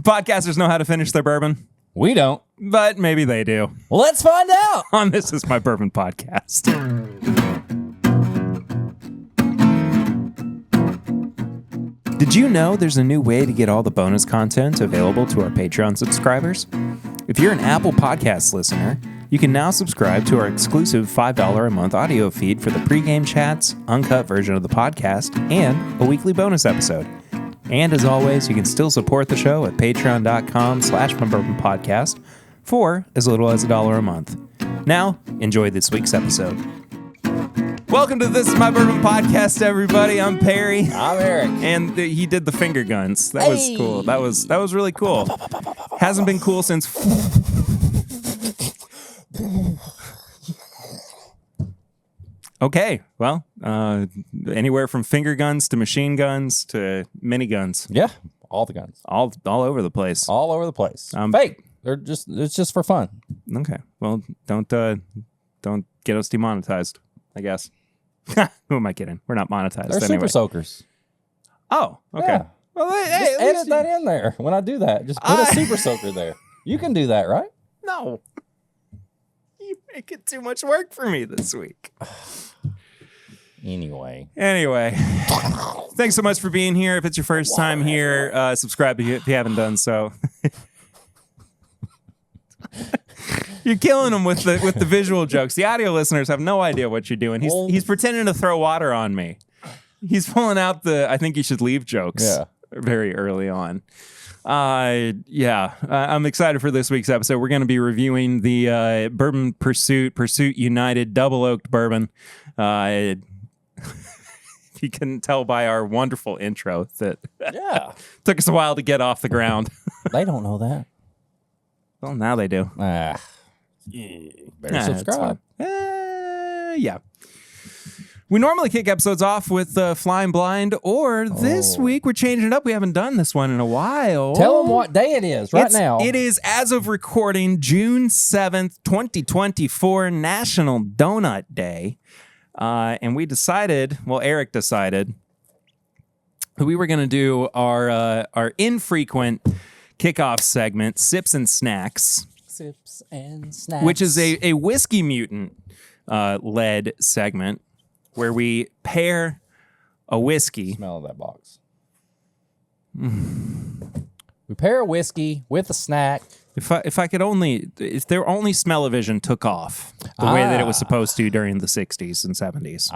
Podcasters know how to finish their bourbon, We don't. but maybe they do. Well, let's find out. On This Is My Bourbon Podcast. Did you know there's a new way to get all the bonus content available to our Patreon subscribers? If you're an Apple Podcast listener, you can now subscribe to our exclusive $5 a month audio feed for the pregame chats, uncut version of the podcast, and a weekly bonus episode. And as always, you can still support the show at patreon.com/mybourbonpodcast for as little as $1 a month. Now, enjoy this week's episode. Welcome to This Is My Bourbon Podcast, everybody. I'm Perry. I'm Eric. And he did the finger guns. That was cool. That was really cool. Hasn't been cool since... Okay, well, anywhere from finger guns to machine guns to mini guns. Yeah, all the guns. All over the place. All over the place. Fake. It's just for fun. Okay, well, don't get us demonetized, I guess. Who am I kidding? We're not monetized They're anyway. super soakers. Oh, okay. Yeah. Well, Just edit that in there when I do that. Just put a super soaker there. You can do that, right? No. You make it too much work for me this week. Anyway, thanks so much for being here. If it's your first time here, subscribe if you haven't done so. You're killing them with the visual jokes. The audio listeners have no idea what you're doing. He's pretending to throw water on me. He's pulling out the I think you should leave jokes very early on. I'm excited for this week's episode. We're going to be reviewing the Bourbon Pursuit United Double Oaked Bourbon. You can tell by our wonderful intro that took us a while to get off the ground. they don't know that. Well, now they do. Better subscribe. Yeah. We normally kick episodes off with Flying Blind, or this week we're changing it up. We haven't done this one in a while. Tell them what day it is now. It is, as of recording, June 7th, 2024, National Donut Day. And we decided, Eric decided, that we were going to do our infrequent kickoff segment, Sips and Snacks. Sips and Snacks. Which is a Whiskey Mutant led segment where we pair a whiskey. Smell of that box. We pair a whiskey with a snack. If their only smell-o-vision took off the way that it was supposed to during the 60s and 70s,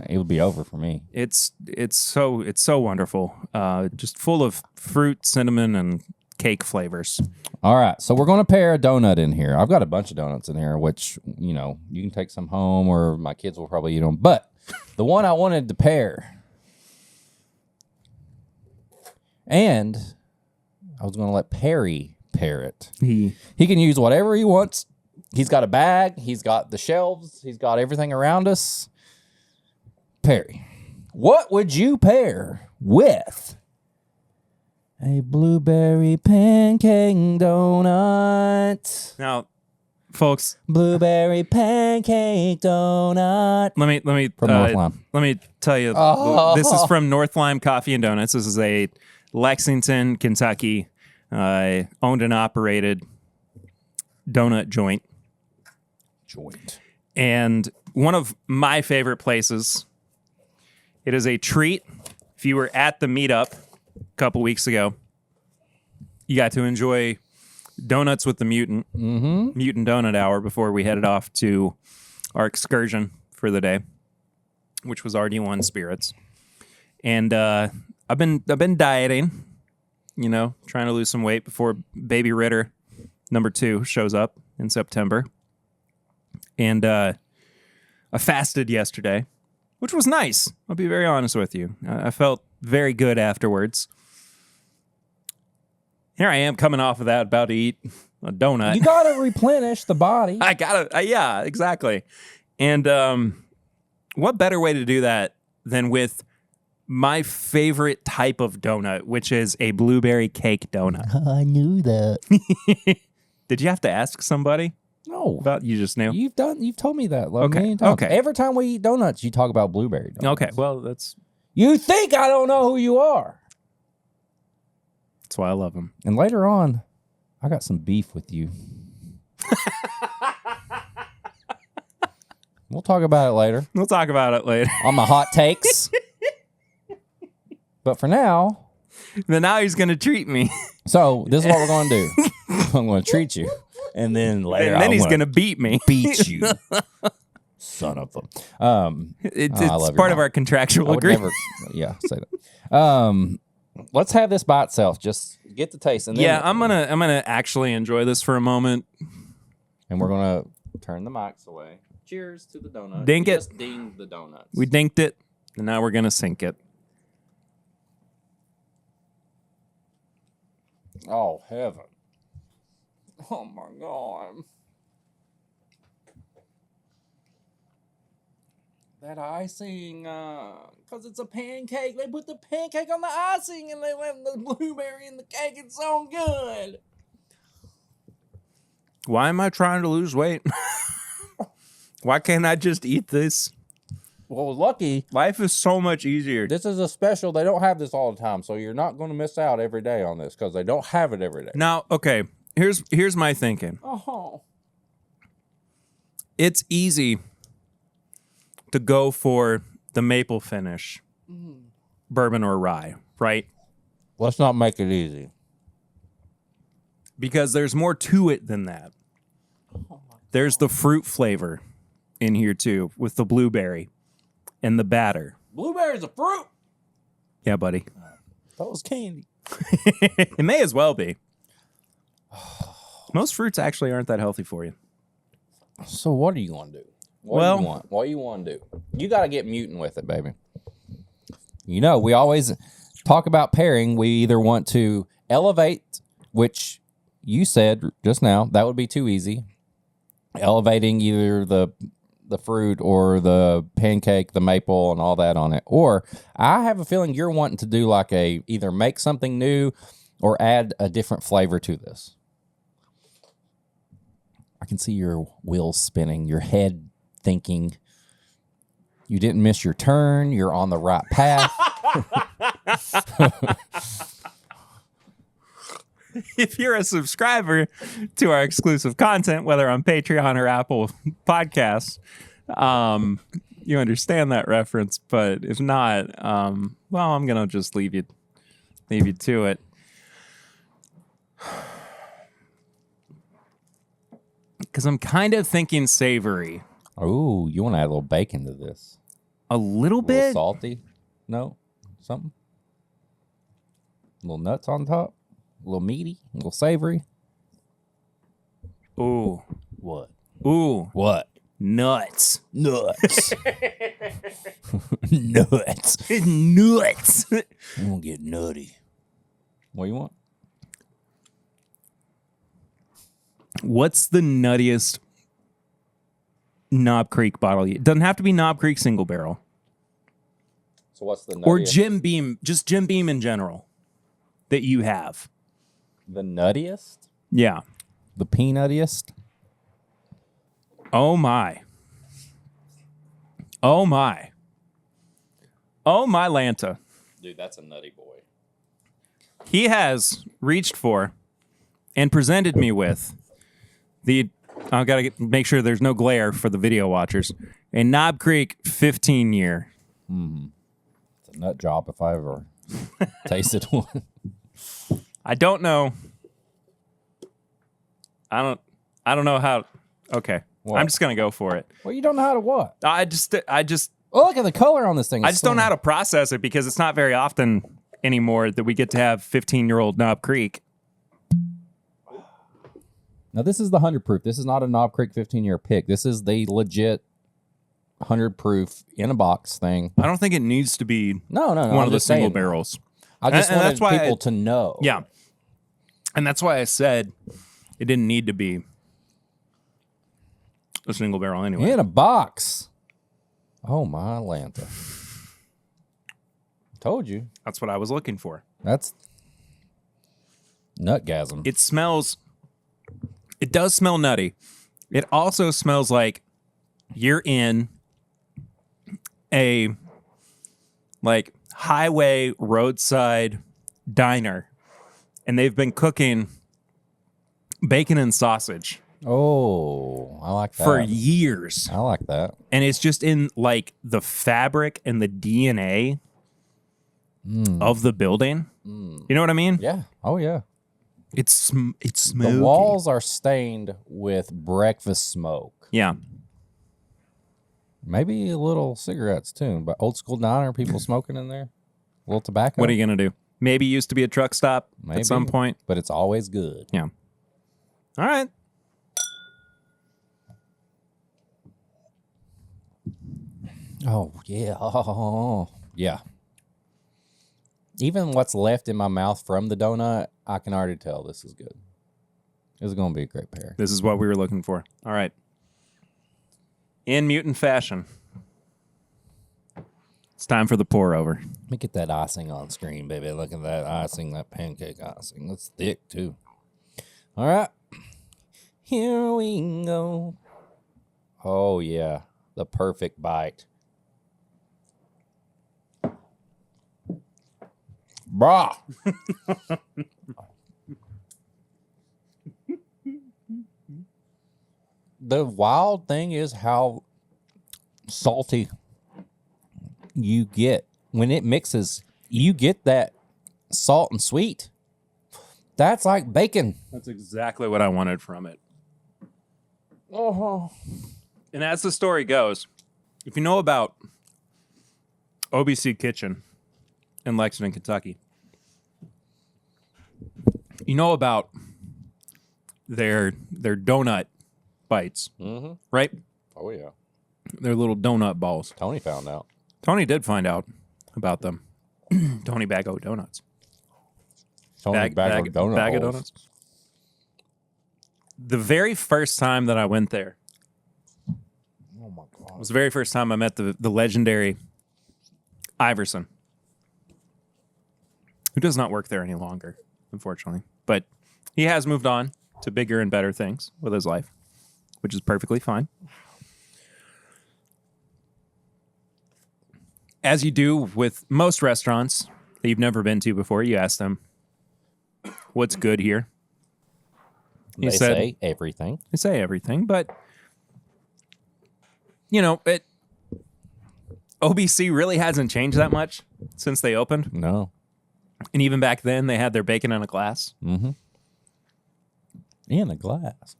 it would be over for me. It's so wonderful. Just full of fruit, cinnamon, and cake flavors. All right, so we're going to pair a donut in here. I've got a bunch of donuts in here, which, you can take some home or my kids will probably eat them. But the one I wanted to pair, and I was going to let Perry pair it. He can use whatever he wants. He's got a bag. He's got the shelves. He's got everything around us. Perry, what would you pair with a blueberry pancake donut? Now, folks, blueberry pancake donut. Let me from North Lime. Let me tell you, This is from North Lime Coffee and Donuts. This is a Lexington, Kentucky, owned and operated donut joint. And one of my favorite places. It is a treat. If you were at the meetup a couple weeks ago, you got to enjoy donuts with the Mutant Donut Hour before we headed off to our excursion for the day, which was RD1 Spirits. And I've been dieting, trying to lose some weight before Baby Ritter #2 shows up in September. And I fasted yesterday, which was nice. I'll be very honest with you. I felt very good afterwards. Here I am coming off of that, about to eat a donut. You got to replenish the body. I got to, yeah, exactly. And what better way to do that than with my favorite type of donut, which is a blueberry cake donut. I knew that. Did you have to ask somebody? No. You just knew? You've told me that. Okay. Okay. Every time we eat donuts, you talk about blueberry donuts. Okay. Well, that's... You think I don't know who you are. That's why I love them. And later on, I got some beef with you. We'll talk about it later. We'll talk about it later. On my hot takes. But for now. Then now he's going to treat me. So this is what we're going to do. I'm going to treat you. And then later and then he's going to beat me. Beat you. Son of a. It's part of our contractual agreement. Say that. Let's have this by itself. Just get the taste. And then, I'm gonna actually enjoy this for a moment. And we're gonna turn the mics away. Cheers to the donut. Dink it. Just dinged the donuts. We dinked it, and now we're gonna sink it. Oh heaven! Oh my god! That icing, because it's a pancake. They put the pancake on the icing and they left the blueberry in the cake. It's so good. Why am I trying to lose weight? Why can't I just eat this? Well, lucky. Life is so much easier. This is a special. They don't have this all the time, so you're not going to miss out every day on this because they don't have it every day. Now, okay, here's my thinking. Oh. It's easy to go for the maple finish, bourbon or rye, right? Let's not make it easy. Because there's more to it than that. There's the fruit flavor in here too, with the blueberry and the batter. Blueberry's a fruit. Yeah, buddy. That was candy. It may as well be. Most fruits actually aren't that healthy for you. So what are you going to do? What do you want? What do you want to do? You got to get mutant with it, baby. You know, we always talk about pairing. We either want to elevate, which you said just now, that would be too easy. Elevating either the fruit or the pancake, the maple, and all that on it. Or I have a feeling you're wanting to do like either make something new or add a different flavor to this. I can see your wheels spinning, your head thinking you didn't miss your turn, you're on the right path. If you're a subscriber to our exclusive content, whether on Patreon or Apple Podcasts, you understand that reference. But if not, well, I'm gonna just leave you to it. Because I'm kind of thinking savory. Oh, you want to add a little bacon to this? A little bit? A little salty? No? Something? A little nuts on top? A little meaty? A little savory? Ooh. What? Ooh. What? Nuts. Nuts. Nuts. Nuts. I'm going to get nutty. What do you want? What's the nuttiest Knob Creek bottle? It doesn't have to be Knob Creek single barrel. So what's the nuttiest? Or Jim Beam, just Jim Beam in general that you have. The nuttiest? Yeah. The peanuttiest? Oh my. Oh my. Oh my Lanta. Dude, that's a nutty boy. He has reached for and presented me with I've got to make sure there's no glare for the video watchers. A Knob Creek 15-year. It's a nut job if I ever tasted one. I don't know. I don't know how. Okay. What? I'm just going to go for it. Well, you don't know how to what? I just Oh, look at the color on this thing. I just don't know how to process it because it's not very often anymore that we get to have 15-year-old Knob Creek. Now, this is the 100 proof. This is not a Knob Creek 15-year pick. This is the legit 100 proof in a box thing. I don't think it needs to be No. one of the single barrels. I just And wanted that's why people to know. Yeah. And that's why I said it didn't need to be a single barrel anyway. In a box. Oh, my Lanta. Told you. That's what I was looking for. That's nutgasm. It does smell nutty. It also smells like you're in a highway roadside diner and they've been cooking bacon and sausage Oh, I like that. for years. I like that. And it's just in like the fabric and the DNA of the building. You know what I mean? Yeah. Oh, yeah. It's smoky. The walls are stained with breakfast smoke. Yeah. Maybe a little cigarettes, too. But old school diner, people smoking in there. A little tobacco. What are you going to do? Maybe used to be a truck stop Maybe, at some point. but it's always good. Yeah. All right. Oh, yeah. Oh, yeah. Even what's left in my mouth from the donut, I can already tell this is good. This is going to be a great pair. This is what we were looking for. All right. In mutant fashion, it's time for the pour over. Let me get that icing on screen, baby. Look at that icing, that pancake icing. That's thick, too. All right. Here we go. Oh, yeah. The perfect bite. Brah. The wild thing is how salty you get when it mixes. You get that salt and sweet. That's like bacon. That's exactly what I wanted from it. Oh. And as the story goes, if you know about OBC Kitchen in Lexington, Kentucky, you know about their donut bites, right? Oh, yeah. Their little donut balls. Tony found out. Tony did find out about them. Tony Bag O Donuts. Tony bag of donut bag of balls. donuts. The very first time that I went there Oh, my God. was the very first time I met the legendary Iverson, who does not work there any longer, unfortunately. But he has moved on to bigger and better things with his life, which is perfectly fine. As you do with most restaurants that you've never been to before, you ask them, what's good here? They say everything. They say everything, but, you know, OBC really hasn't changed that much since they opened. No. And even back then, they had their bacon in a glass. Mm-hmm. In a glass.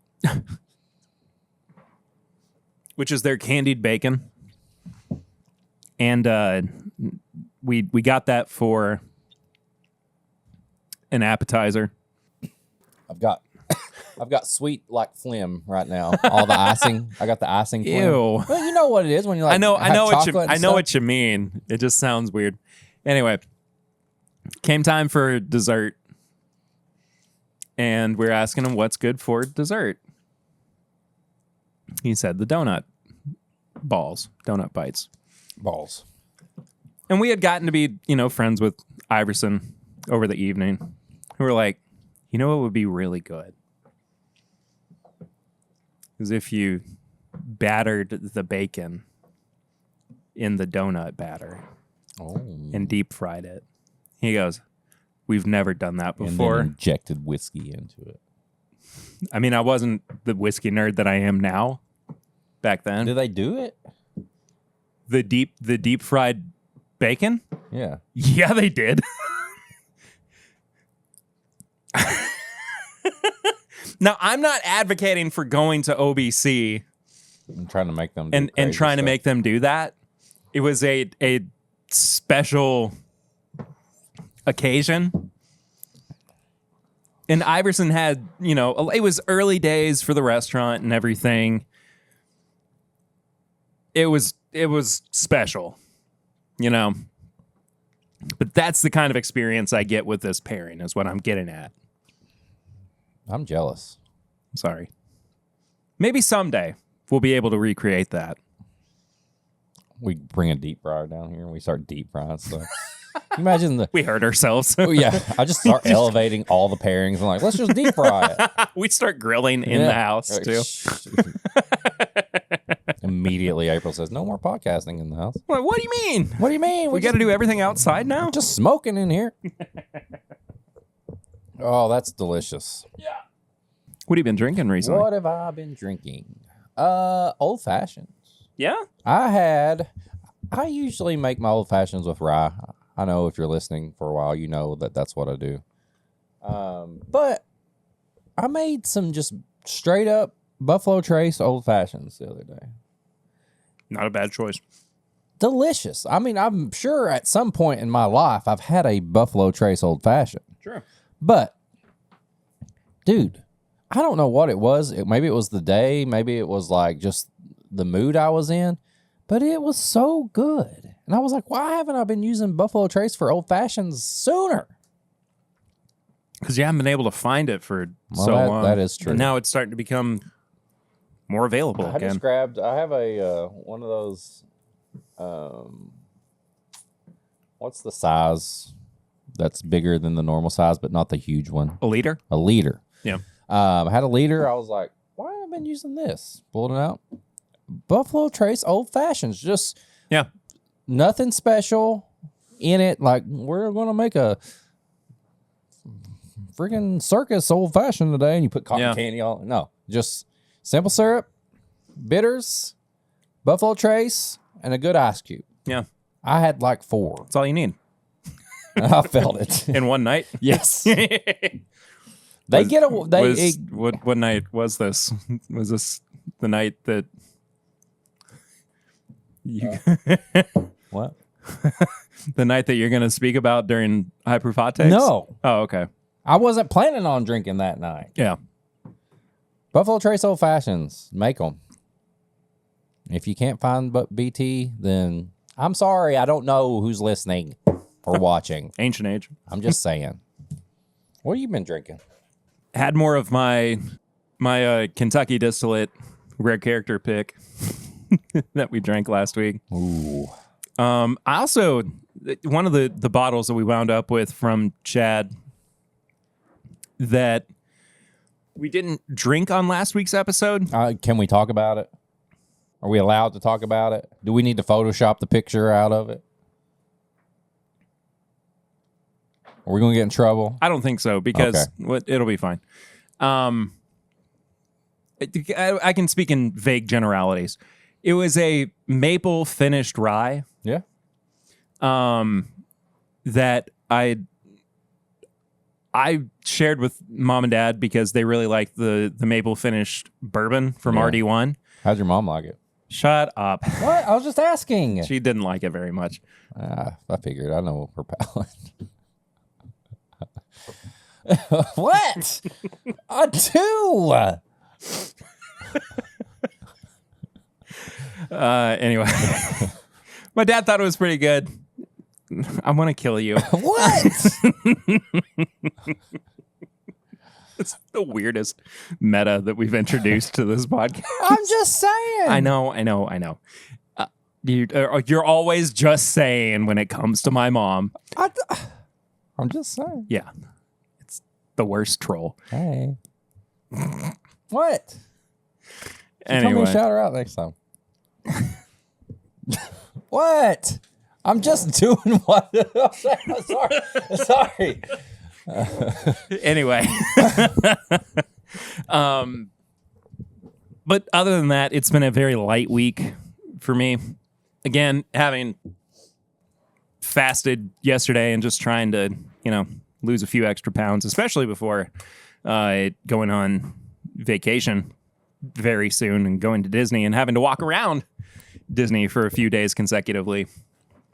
Which is their candied bacon. And we got that for an appetizer. I've got sweet like phlegm right now. All the icing. I got the icing phlegm. Ew. Well, you know what it is when you like I know have what you mean. It just sounds weird. Anyway, came time for dessert. And we're asking him what's good for dessert. He said the donut balls, donut bites. balls. And we had gotten to be, friends with Iverson over the evening. We were like, you know what would be really good? Is if you battered the bacon in the donut batter and deep fried it. He goes, we've never done that before. And then injected whiskey into it. I mean, I wasn't the whiskey nerd that I am now back then. Did they do it? The deep fried bacon? Yeah. Yeah, they did. Now, I'm not advocating for going to OBC I'm trying to make them do and trying to stuff. make them do that. It was a special occasion. And Iverson had, it was early days for the restaurant and everything. It was special, But that's the kind of experience I get with this pairing, is what I'm getting at. I'm jealous. Sorry. Maybe someday we'll be able to recreate that. We bring a deep fryer down here and we start deep frying stuff. Imagine We hurt ourselves. Oh, yeah. I just start elevating all the pairings. I'm like, let's just deep fry it. We start grilling in the house, too. Immediately, April says, no more podcasting in the house. What do you mean? What do you mean? We got to do everything outside now? just smoking in here. Oh, that's delicious. What have you been drinking recently? What have I been drinking? Old fashions. Yeah? I usually make my old fashions with rye. I know if you're listening for a while, you know that that's what I do. But I made some just straight up Buffalo Trace old fashions the other day. Not a bad choice. Delicious. I mean, I'm sure at some point in my life I've had a Buffalo Trace old fashioned. Sure. But, dude, I don't know what it was. Maybe it was the day. Maybe it was like just the mood I was in. But it was so good. And I was like, why haven't I been using Buffalo Trace for old fashions sooner? Because you haven't been able to find it for so long. That is true. And now it's starting to become more available again. I have a one of those, what's the size that's bigger than the normal size, but not the huge one? A liter? A liter. Yeah. I had a liter. I was like, why have I been using this? Pulled it out. Buffalo Trace old fashions. Just nothing special in it. Like, we're going to make a freaking circus old fashioned today, and you put cotton candy on. No, just simple syrup, bitters, Buffalo Trace, and a good ice cube. Yeah. I had like 4. That's all you need. I felt it. In one night? Yes. What night was this? Was this the night that you what? The night that you're going to speak about during High Proof Hot Takes? No. Oh, okay. I wasn't planning on drinking that night. Yeah. Buffalo Trace old fashions. Make them. If you can't find BT, then I'm sorry. I don't know who's listening or watching. Ancient age. I'm just saying. What have you been drinking? Had more of my Kentucky distillate rare character pick that we drank last week. Ooh. I also, one of the bottles that we wound up with from Chad that we didn't drink on last week's episode. Can we talk about it? Are we allowed to talk about it? Do we need to Photoshop the picture out of it? Are we going to get in trouble? I don't think so, because it'll be fine. I can speak in vague generalities. It was a maple finished rye. Yeah. That I shared with Mom and Dad because they really liked the maple finished bourbon from RD1. How'd your mom like it? Shut up. What? I was just asking. She didn't like it very much. I figured. I know her palate. What? I do. Anyway, my dad thought it was pretty good. I want to kill you. What? It's the weirdest meta that we've introduced to this podcast. I'm just saying. I know. You're always just saying when it comes to my mom. I'm just saying. Yeah. It's the worst troll. Hey. What? Anyway. Tell me to shout her out next time. What? I'm just doing what? Sorry. Anyway. But other than that, it's been a very light week for me. Again, having fasted yesterday and just trying to, lose a few extra pounds, especially before going on vacation very soon and going to Disney and having to walk around Disney for a few days consecutively.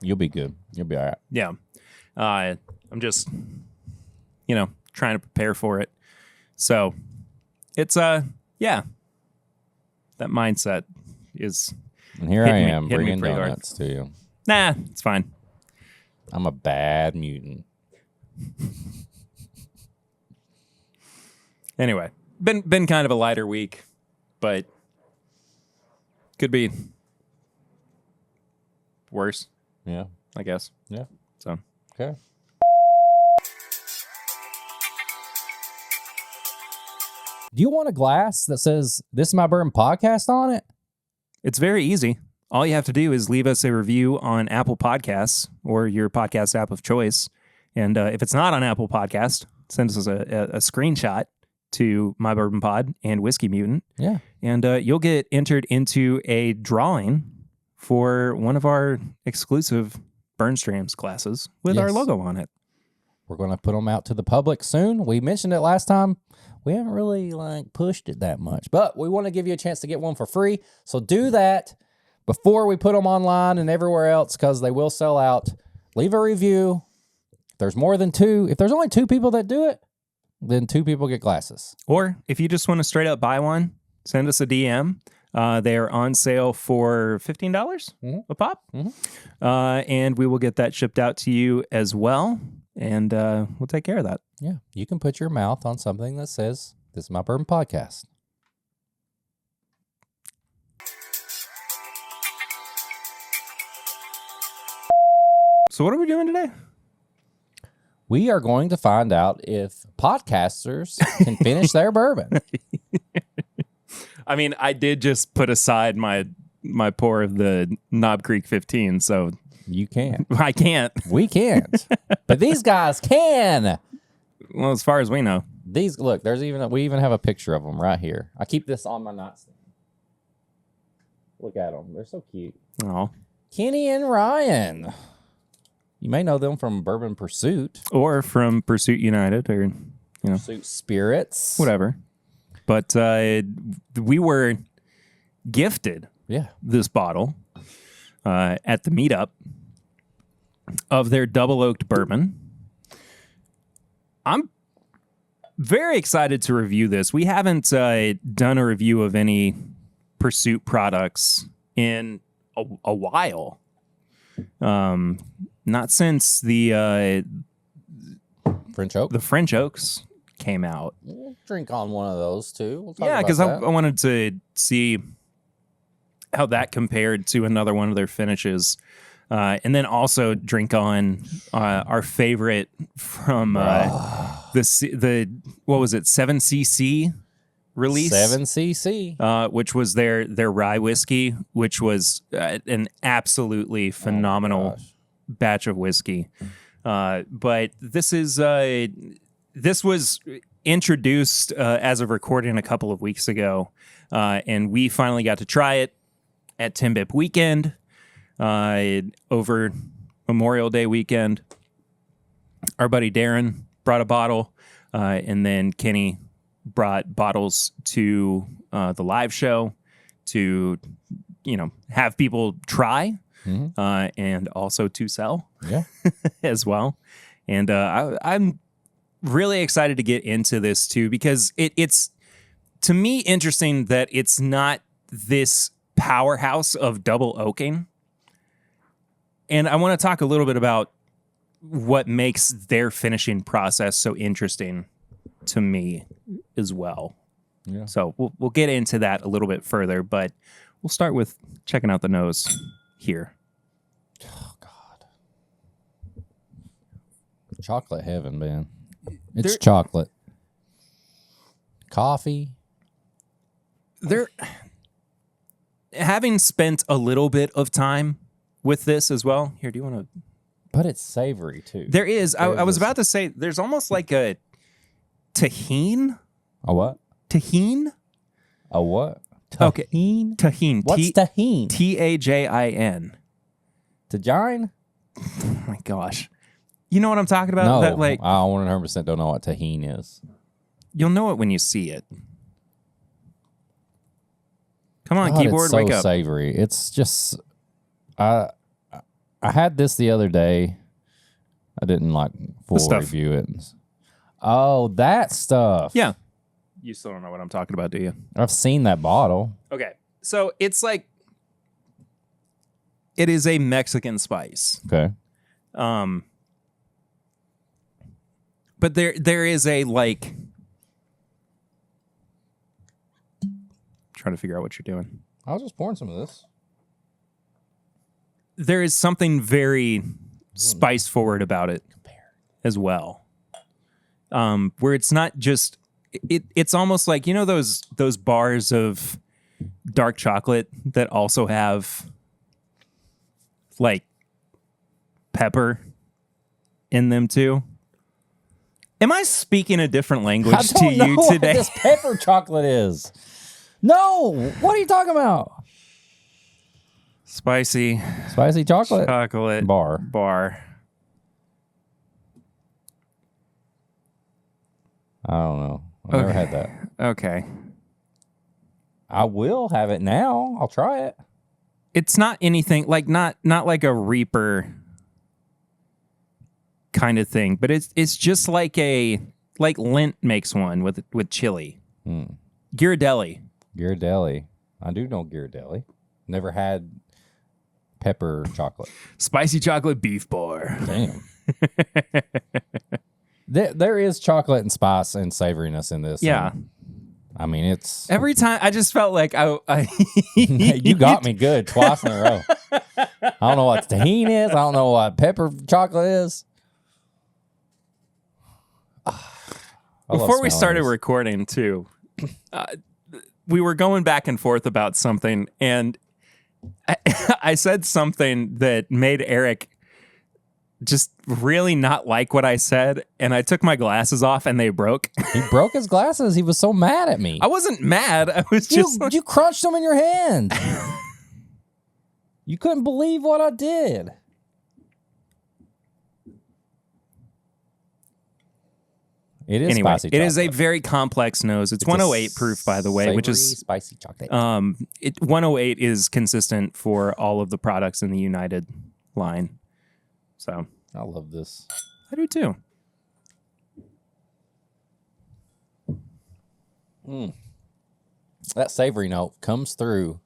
You'll be good. You'll be all right. Yeah. I'm just, trying to prepare for it. So it's, that mindset is. And here I am bringing donuts to you. Nah, it's fine. I'm a bad mutant. Anyway, been kind of a lighter week, but could be worse. Yeah, I guess. Yeah. So okay. Do you want a glass that says "This is my Bourbon Podcast" on it? It's very easy. All you have to do is leave us a review on Apple Podcasts or your podcast app of choice. And if it's not on Apple Podcast, send us a screenshot to My Bourbon Pod and Whiskey Mutant. Yeah. And you'll get entered into a drawing for one of our exclusive Burn Streams classes with our logo on it. We're going to put them out to the public soon. We mentioned it last time. We haven't really pushed it that much, but we want to give you a chance to get one for free. So do that before we put them online and everywhere else, because they will sell out. Leave a review. If there's more than 2, if there's only 2 people that do it, then 2 people get glasses. Or if you just want to straight up buy one, send us a DM. They are on sale for $15 a pop. And we will get that shipped out to you as well. And we'll take care of that. Yeah. You can put your mouth on something that says, "This is My Bourbon Podcast." So what are we doing today? We are going to find out if podcasters can finish their bourbon. I mean, I did just put aside my pour of the Knob Creek 15, so You can't. I can't. We can't. But these guys can. Well, as far as we know. These, look, we even have a picture of them right here. I keep this on my nightstand. Look at them. They're so cute. Oh. Kenny and Ryan. You may know them from Bourbon Pursuit. Or from Pursuit United, or, Pursuit Spirits. Whatever. But we were gifted this bottle at the meetup of their double oaked bourbon. I'm very excited to review this. We haven't done a review of any Pursuit products in a while. Not since the French Oak. The French Oaks came out. We'll drink on one of those too. We'll talk yeah, because about I wanted to see how that compared to another one of their finishes. And then also drink on our favorite from the what was it, 7cc release? 7cc. Which was their rye whiskey, which was an absolutely phenomenal batch of whiskey. But this was introduced as of recording a couple of weeks ago, and we finally got to try it at TIMBP weekend. Over Memorial Day weekend, our buddy Darren brought a bottle, and then Kenny brought bottles to the live show to, have people try, and also to sell, as well. And I'm really excited to get into this too, because it's to me interesting that it's not this powerhouse of double oaking. And I want to talk a little bit about what makes their finishing process so interesting to me as well. Yeah. So we'll get into that a little bit further, but we'll start with checking out the nose here. Oh, God. Chocolate heaven, man. It's chocolate. Coffee. Having spent a little bit of time with this as well. Here, do you want to? But it's savory too. There is. I was about to say there's almost like a tahine. A what? Tahine. A what? Tahine? Okay. Tahine. What's tahine? Tajin. Tajine? Oh my gosh. You know what I'm talking about? No, that, I 100% don't know what tahine is. You'll know it when you see it. Come on, God, keyboard, it's so wake up. Savory. It's just, I had this the other day. I didn't full review it. Oh, that stuff. Yeah. You still don't know what I'm talking about, do you? I've seen that bottle. Okay. So it's it is a Mexican spice. Okay. But there is a trying to figure out what you're doing. I was just pouring some of this. There is something very spice forward about it as well. Where it's not just it's almost like, those bars of dark chocolate that also have pepper in them too. Am I speaking a different I language don't to know you what today? this pepper chocolate is. No, what are you talking about? Spicy chocolate bar. I don't know. I've never had that. Okay. I will have it now. I'll try it. It's not anything like not like a Reaper kind of thing, but it's just like Lindt makes one with chili. Ghirardelli. I do know Ghirardelli. Never had pepper chocolate. Spicy chocolate beef bar. Damn. There is chocolate and spice and savoriness in this. Yeah. I mean, it's... Every time, I just felt like I You got me good twice in a row. I don't know what tahini is. I don't know what pepper chocolate is. Before we started recording, too, we were going back and forth about something, and I said something that made Eric just really not like what I said, and I took my glasses off and they broke. He broke his glasses. He was so mad at me. I wasn't mad. I was just you crunched them in your hand. You couldn't believe what I did. It is anyway, spicy chocolate. it is a very complex nose. It's 108 proof, by the way, which is spicy chocolate. 108 is consistent for all of the products in the United line. So I love this. I do too. That savory note comes through,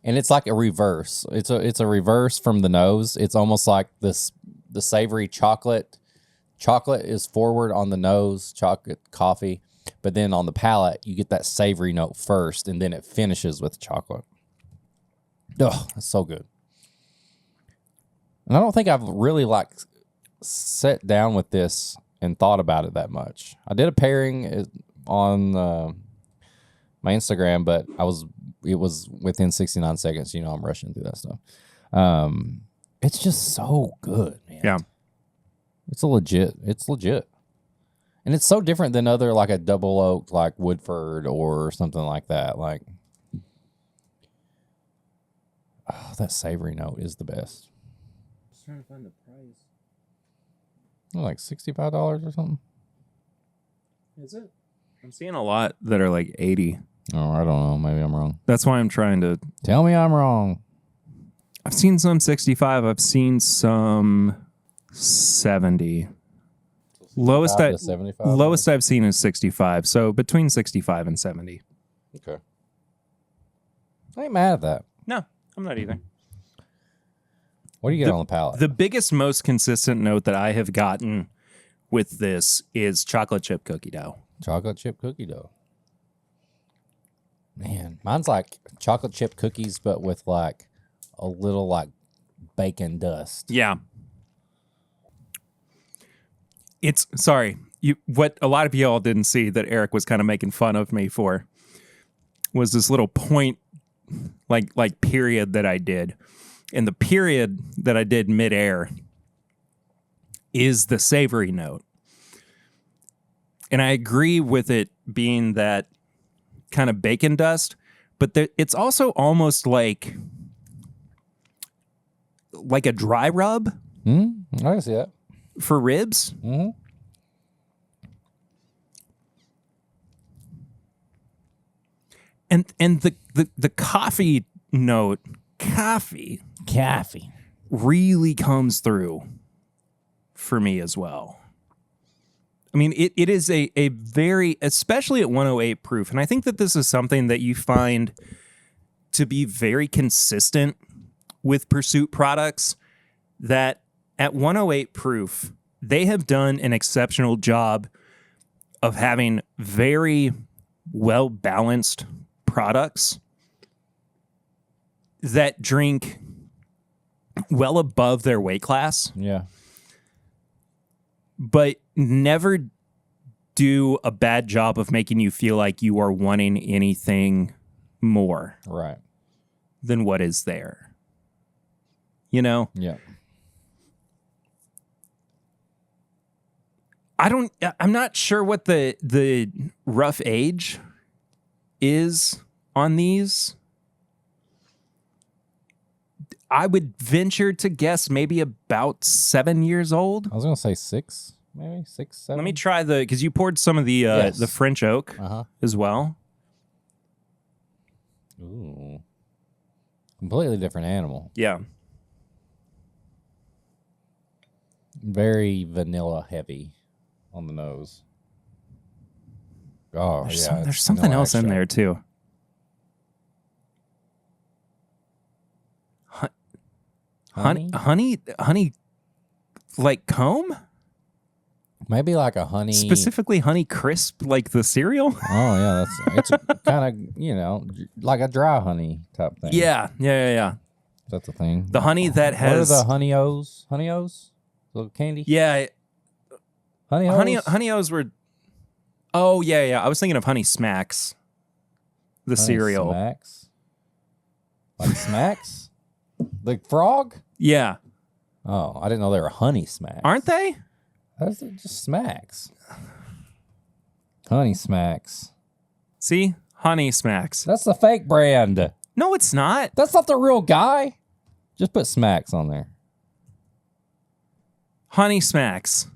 and it's like a reverse. It's a reverse from the nose. It's almost like the savory chocolate. Chocolate is forward on the nose, chocolate, coffee, but then on the palate, you get that savory note first, and then it finishes with chocolate. Oh, that's so good. And I don't think I've really sat down with this and thought about it that much. I did a pairing on my Instagram, but it was within 69 seconds. You know, I'm rushing through that stuff. It's just so good, man. Yeah. It's legit. And it's so different than other, like a double oak, like Woodford or something like that. Like, oh, that savory note is the best. Trying to find the price. Like $65 or something. Is it? I'm seeing a lot that are like 80. Oh, I don't know. Maybe I'm wrong. That's why I'm trying to tell me I'm wrong. I've seen some 65. I've seen some 70. Lowest I've seen is 65. So between 65 and 70. Okay. I ain't mad at that. No, I'm not either. What do you get on the palate? The biggest, most consistent note that I have gotten with this is chocolate chip cookie dough. Chocolate chip cookie dough. Man, mine's like chocolate chip cookies, but with like a little like bacon dust. Yeah. It's, sorry, what a lot of y'all didn't see that Eric was kind of making fun of me for was this little point, like period that I did. And the period that I did midair is the savory note. And I agree with it being that kind of bacon dust, but it's also almost like a dry rub. I can see that. For ribs. Mm-hmm. And the coffee note, coffee really comes through for me as well. I mean, it is a very, especially at 108 proof, and I think that this is something that you find to be very consistent with Pursuit products, that at 108 proof, they have done an exceptional job of having very well-balanced products that drink well above their weight class. Yeah. But never do a bad job of making you feel like you are wanting anything more than what is there. You know? Yeah. I'm not sure what the rough age is on these. I would venture to guess maybe about 7 years old. I was gonna say 6, maybe 6, 7. Let me try because you poured some of the French oak as well. Ooh, completely different animal. Yeah, very vanilla heavy on the nose. Oh, there's something else in there too. Honey, like comb? Maybe like a honey. Specifically Honey Crisp, like the cereal? Oh, yeah. It's kind of, like a dry honey type thing. Yeah. That's the thing. The honey that has... What are the Honey-O's? Honey-O's? Little candy? Yeah. Honey-O's? Honey-O's were... Oh, yeah. I was thinking of Honey Smacks, the cereal. Smacks? Like Smacks? The frog? Yeah. Oh, I didn't know they were Honey Smacks. Aren't they? Those are just Smacks. Honey Smacks. See? Honey Smacks. That's the fake brand. No, it's not. That's not the real guy. Just put Smacks on there. Honey Smacks.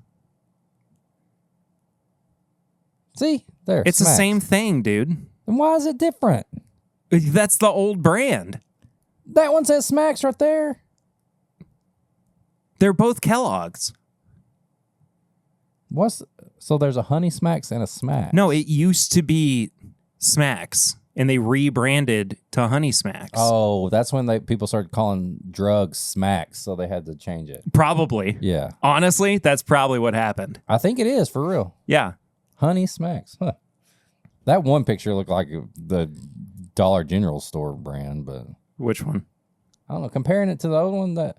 See? There. It's Smacks. the same thing, dude. Then why is it different? That's the old brand. That one says Smacks right there. They're both Kellogg's. So there's a Honey Smacks and a Smacks? No, it used to be Smacks, and they rebranded to Honey Smacks. Oh, that's when people started calling drugs Smacks, so they had to change it. Probably. Yeah. Honestly, that's probably what happened. I think it is, for real. Yeah. Honey Smacks. Huh. That one picture looked like the Dollar General store brand, but... Which one? I don't know. Comparing it to the other one, look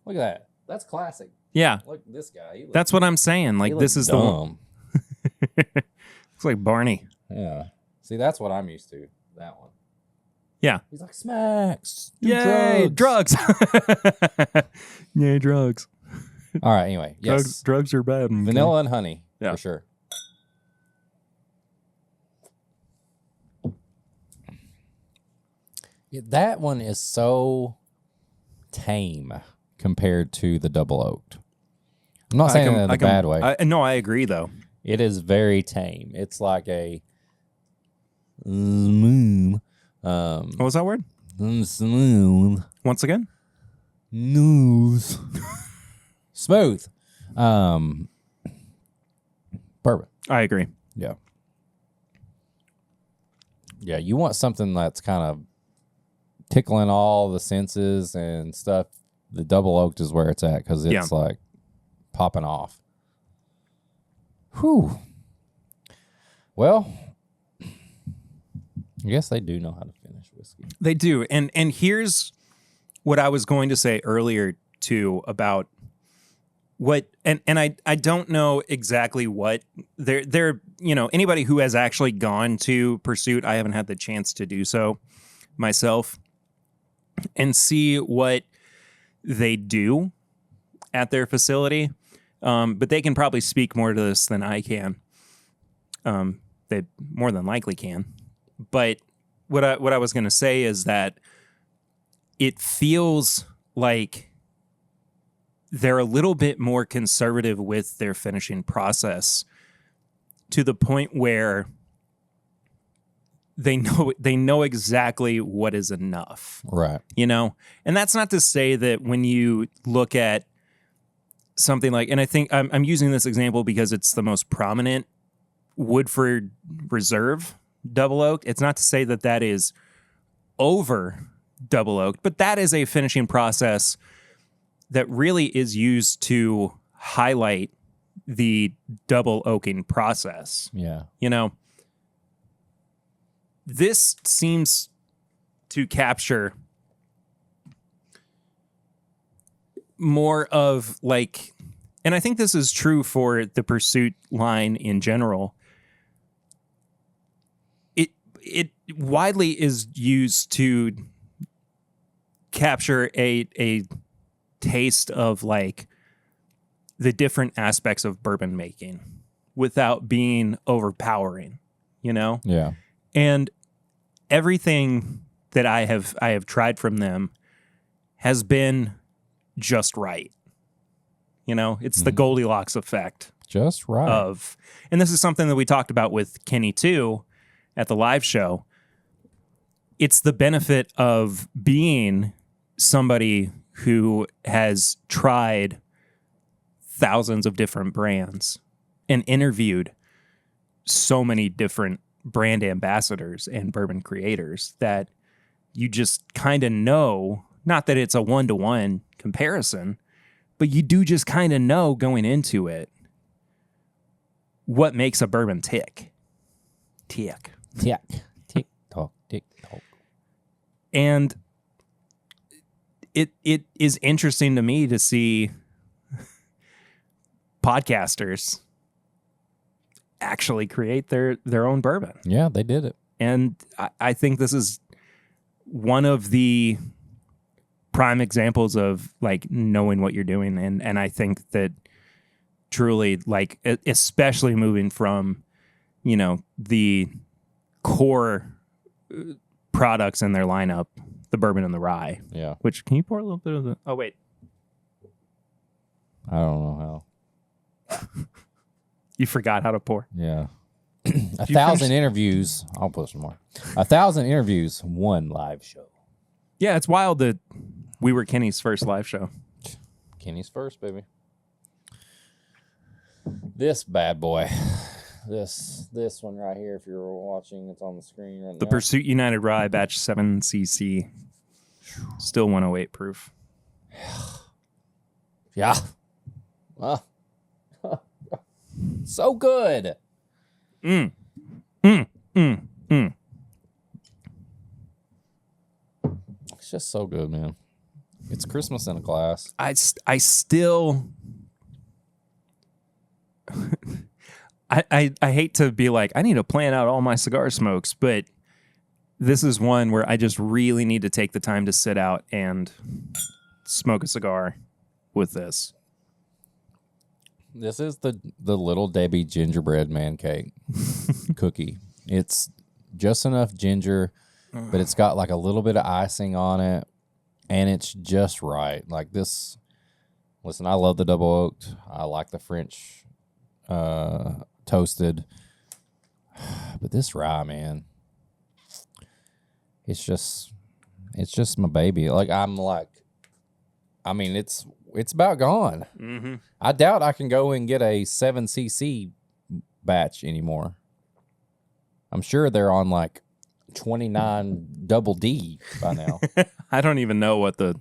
at that. That's classic. Yeah. Look at this guy. That's what I'm saying. Like, this is dumb. the one. Looks like Barney. Yeah. See, that's what I'm used to. That one. Yeah. He's like, Smacks. Yay, drugs. Yay, drugs. All right, anyway. Yes. Drugs are bad. Vanilla and honey, for sure. Yeah, that one is so tame compared to the double oaked. I'm not saying that in a bad way. No, I agree, though. It is very tame. It's like a smooth. What was that word? Smooth. Once again? News. Smooth. Bourbon. I agree. Yeah. Yeah, you want something that's kind of tickling all the senses and stuff. The double oaked is where it's at because it's like popping off. Whew. Well, I guess they do know how to finish whiskey. They do. And here's what I was going to say earlier, too, about what, and I don't know exactly what they're, anybody who has actually gone to Pursuit, I haven't had the chance to do so myself, and see what they do at their facility. But they can probably speak more to this than I can. They more than likely can. But what I was going to say is that it feels like they're a little bit more conservative with their finishing process, to the point where they know exactly what is enough. Right. And that's not to say that when you look at something like, and I think I'm using this example because it's the most prominent Woodford Reserve double oaked. It's not to say that that is over double oaked, but that is a finishing process that really is used to highlight the double oaking process. Yeah. This seems to capture more of like, and I think this is true for the Pursuit line in general. It widely is used to capture a taste of like the different aspects of bourbon making. without being overpowering, you know? Yeah. And everything that I have tried from them has been just right. You know, it's the Goldilocks effect. Just right. And this is something that we talked about with Kenny too at the live show. It's the benefit of being somebody who has tried thousands of different brands and interviewed so many different brand ambassadors and bourbon creators that you just kind of know, not that it's a one-to-one comparison, but you do just kind of know going into it what makes a bourbon tick. Tick. Tick. Tick tock. Tick tock. And it is interesting to me to see podcasters actually create their own bourbon. Yeah, they did it. And I think this is one of the prime examples of like knowing what you're doing. And I think that truly, like, especially moving from, you know, the core products in their lineup, the bourbon and the rye. Yeah. Which, can you pour a little bit of the... Oh, wait. I don't know how. You forgot how to pour. Yeah. 1,000 interviews. I'll put some more. 1,000 interviews, one live show. Yeah, it's wild that we were Kenny's first live show. Kenny's first, baby. This bad boy. This one right here, if you're watching, it's on the screen right now. The Pursuit United Rye Batch 7cc. Still 108 proof. Yeah. So good. It's just so good, man. It's Christmas in a glass. I still... I hate to be like, I need to plan out all my cigar smokes, but this is one where I just really need to take the time to sit out and smoke a cigar with this. This is the Little Debbie gingerbread man cake cookie. It's just enough ginger, but it's got like a little bit of icing on it, and it's just right. Like this, listen, I love the double oaked. I like the French toasted, but this rye, man, it's just my baby. Like I mean, it's about gone. Mm-hmm. I doubt I can go and get a 7cc batch anymore. I'm sure they're on like 29 double D by now. I don't even know what the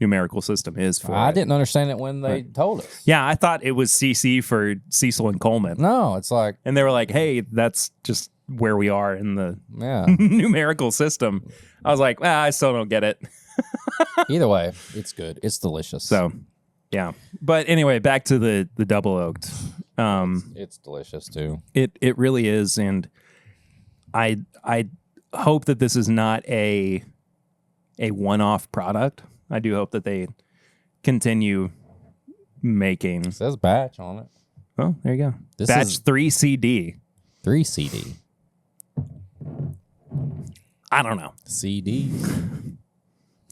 numerical system is for I it. didn't understand it when they told us. Yeah, I thought it was CC for Cecil and Coleman. No, it's like... And they were like, hey, that's just where we are in the numerical system. I was like, I still don't get it. Either way, it's good. It's delicious. So, yeah. But anyway, back to the double oaked. It's delicious too. It really is, and I hope that this is not a one-off product. I do hope that they continue making. It says batch on it. Oh, there you go. This Batch is 3 CD. 3 CD. I don't know. CD.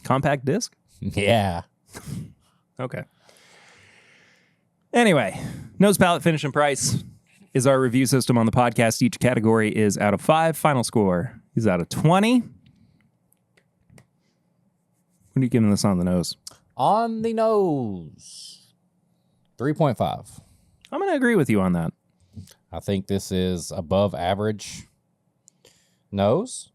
Compact disc? Yeah. Okay. Anyway, nose, palate, finish, and price is our review system on the podcast. Each category is out of 5. Final score is out of 20. What are you giving this on the nose? On the nose. 3.5. I'm going to agree with you on that. I think this is above average nose.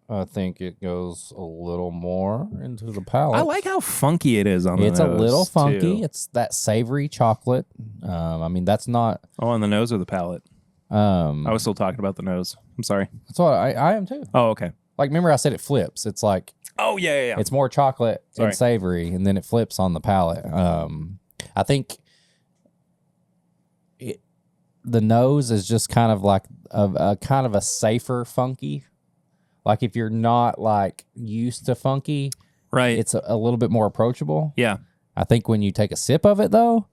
I think it goes a little more into the palate. I like how funky it is on the nose. It's a little funky. Too. It's that savory chocolate. I mean, that's not... Oh, on the nose or the palate? I was still talking about the nose. I'm sorry. That's what I am too. Oh, okay. Like, remember I said it flips. It's like... Oh, yeah. It's more chocolate and savory, and then it flips on the palate. I think the nose is just kind of like a kind of a safer funky. Like if you're not like used to funky, right? It's a little bit more approachable. Yeah. I think when you take a sip of it though,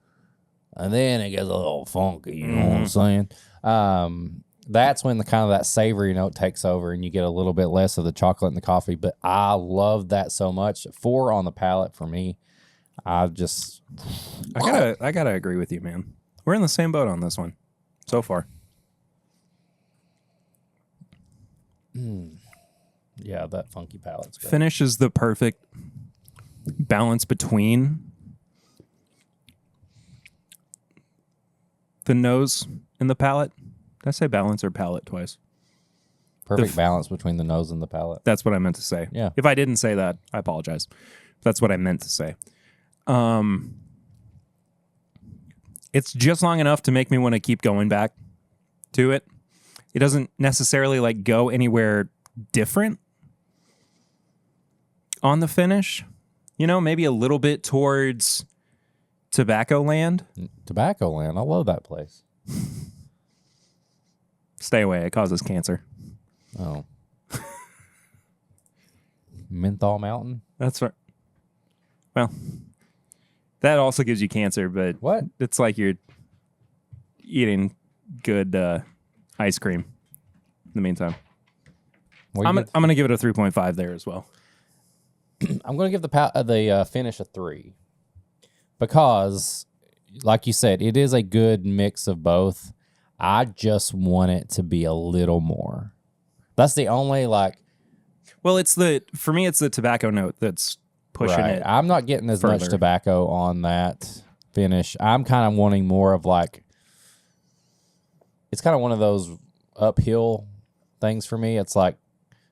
and then it gets a little funky. You know what I'm saying? That's when the kind of that savory note takes over, and you get a little bit less of the chocolate in the coffee. But I love that so much. 4 on the palate for me. I gotta agree with you, man. We're in the same boat on this one so far. Yeah, that funky palate's good. Finish is the perfect balance between the nose and the palate. Did I say balance or palate twice? Perfect balance between the nose and the palate. That's what I meant to say. Yeah. If I didn't say that, I apologize. That's what I meant to say. It's just long enough to make me want to keep going back to it. It doesn't necessarily like go anywhere different on the finish. You know, maybe a little bit towards Tobacco Land. Tobacco Land. I love that place. Stay away. It causes cancer. Oh. Menthol Mountain? That's right. Well, that also gives you cancer, but What? it's like you're eating good ice cream in the meantime. I'm going to give it a 3.5 there as well. I'm going to give the finish a 3 because, like you said, it is a good mix of both. I just want it to be a little more. That's the only Well, for me, it's the tobacco note that's pushing right. it. I'm not getting as much further. tobacco on that finish. I'm kind of wanting more of it's kind of one of those uphill things for me. It's like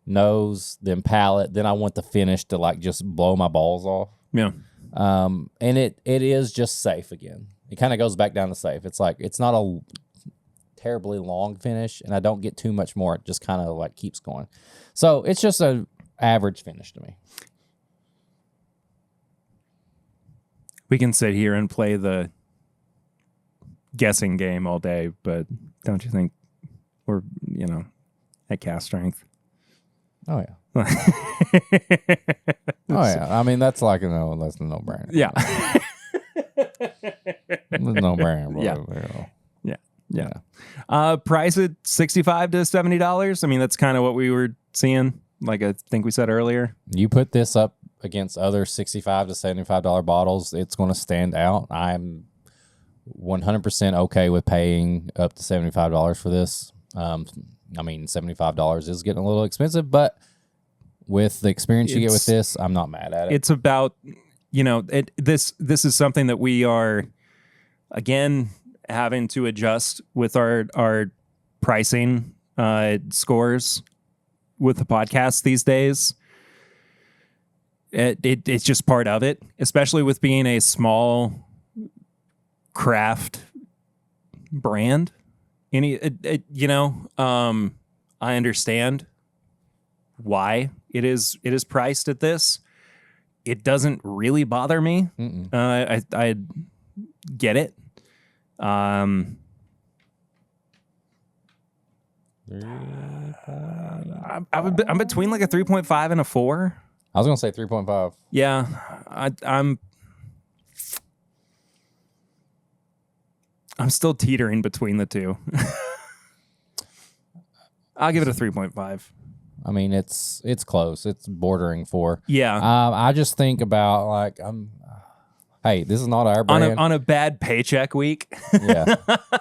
nose, then palate, then I want the finish to just blow my balls off. Yeah. And it is just safe again. It kind of goes back down to safe. It's it's not a terribly long finish, and I don't get too much more. It just kind of keeps going. So it's just an average finish to me. We can sit here and play the guessing game all day, but don't you think we're, at cast strength? Oh yeah. Oh yeah. I mean, that's that's a no-brainer. Yeah. No-brainer. Yeah. Price at $65 to $70. I mean, that's kind of what we were seeing. Like I think we said earlier. You put this up against other $65 to $75 bottles, it's going to stand out. I'm 100% okay with paying up to $75 for this. I mean, $75 is getting a little expensive, but with the experience you get with this, I'm not mad at it. It's about, this is something that we are, again, having to adjust with our pricing scores with the podcast these days. It's just part of it, especially with being a small craft brand. I understand why it is priced at this. It doesn't really bother me. I get it. I'm between like a 3.5 and a 4. I was going to say 3.5. Yeah, I'm still teetering between the two. I'll give it a 3.5. I mean, it's close. It's bordering 4. Yeah. I just think about hey, this is not our brand. On a bad paycheck week. Yeah.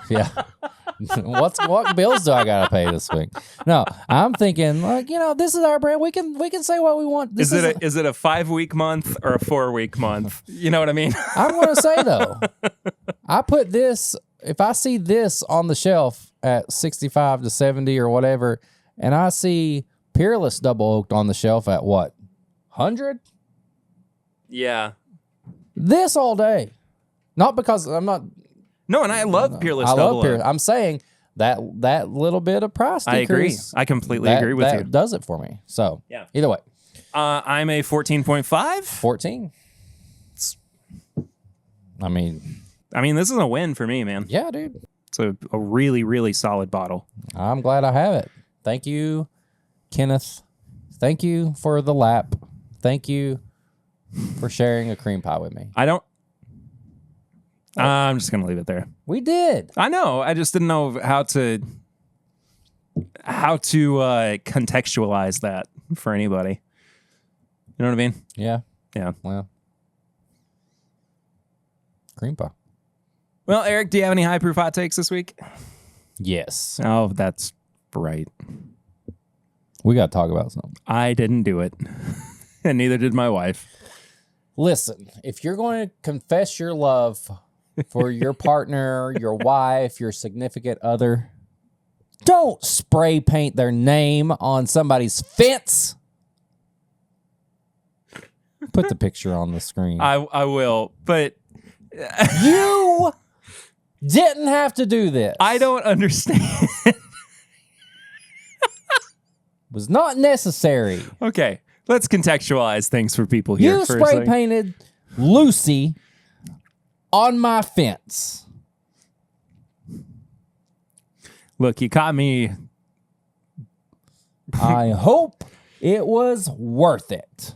Yeah. What bills do I gotta pay this week? No, I'm thinking this is our brand. We can say what we want. Is it a 5-week month or a 4-week month? You know what I mean? I'm gonna say though, I put this. If I see this on the shelf at 65 to 70 or whatever, and I see Peerless Double Oaked on the shelf at what, 100? Yeah. This all day. Not because I'm not. No, and I love Peerless I Double love Peerless. Oak. I'm saying that little bit of price decrease. I agree. I completely agree with you. That does it for me. So yeah. Either way. I'm a 14.5. 14. I mean, this is a win for me, man. Yeah, dude. It's a really, really solid bottle. I'm glad I have it. Thank you, Kenneth. Thank you for the lap. Thank you for sharing a cream pie with me. I'm just going to leave it there. We did. I know. I just didn't know how to contextualize that for anybody. You know what I mean? Yeah. Yeah. Well. Cream pie. Well, Eric, do you have any high proof hot takes this week? Yes. Oh, that's right. We got to talk about something. I didn't do it. And neither did my wife. Listen, if you're going to confess your love for your partner, your wife, your significant other, don't spray paint their name on somebody's fence. Put the picture on the screen. I will, but You didn't have to do this. I don't understand. Was not necessary. Okay, let's contextualize things for people here. You for a spray second. painted Lucy on my fence. Look, you caught me. I hope it was worth it.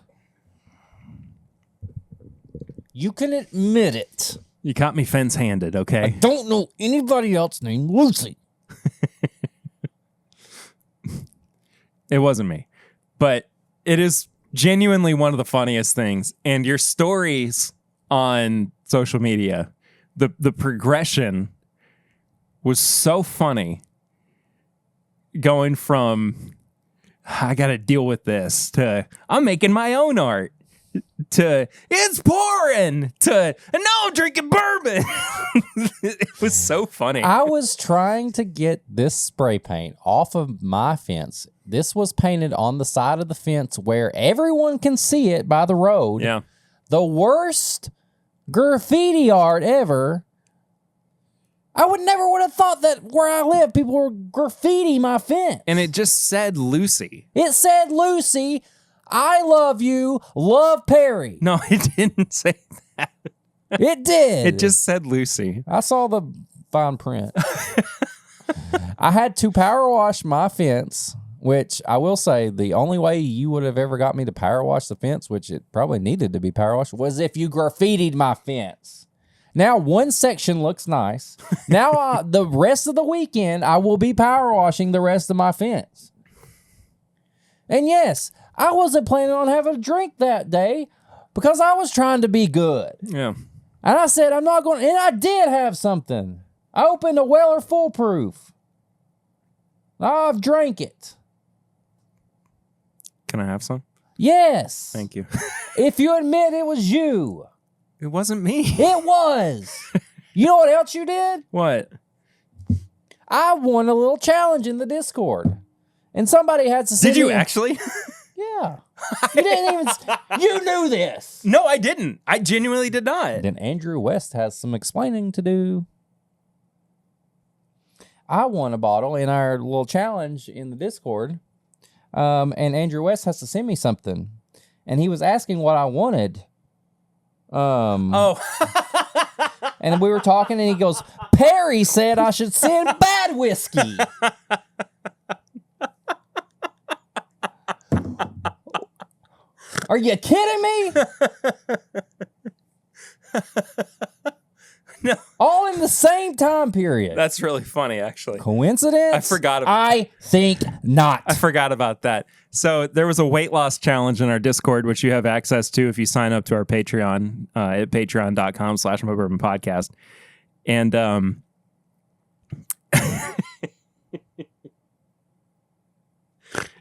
You can admit it. You caught me fence-handed, I okay? don't know anybody else named Lucy. It wasn't me. But it is genuinely one of the funniest things. And your stories on social media, the progression was so funny. Going from, I got to deal with this, to I'm making my own art, to it's pouring, to and now I'm drinking bourbon. It was so funny. I was trying to get this spray paint off of my fence. This was painted on the side of the fence where everyone can see it by the road. Yeah. The worst graffiti art ever. I would have thought that where I live, people were graffiti my fence. And it just said Lucy. It said, Lucy, I love you, love Perry. No, it didn't say that. It did. It just said Lucy. I saw the fine print. I had to power wash my fence, which I will say the only way you would have ever got me to power wash the fence, which it probably needed to be power washed, was if you graffitied my fence. Now one section looks nice. Now the rest of the weekend, I will be power washing the rest of my fence. And yes, I wasn't planning on having a drink that day because I was trying to be good. Yeah. And I said, I'm not going, and I did have something. I opened a Weller Foolproof. I've drank it. Can I have some? Yes. Thank you. If you admit it was you. It wasn't me. It was. You know what else you did? What? I won a little challenge in the Discord. And somebody had to send Did you me actually? Yeah. You didn't even, you knew this. No, I didn't. I genuinely did not. Then Andrew West has some explaining to do. I won a bottle in our little challenge in the Discord. And Andrew West has to send me something. And he was asking what I wanted. Oh. And we were talking and he goes, Perry said I should send bad whiskey. Are you kidding me? No. All in the same time period. That's really funny, actually. Coincidence? I forgot about I think not. I forgot about that. So there was a weight loss challenge in our Discord, which you have access to if you sign up to our Patreon at patreon.com/Bourbon Podcast. And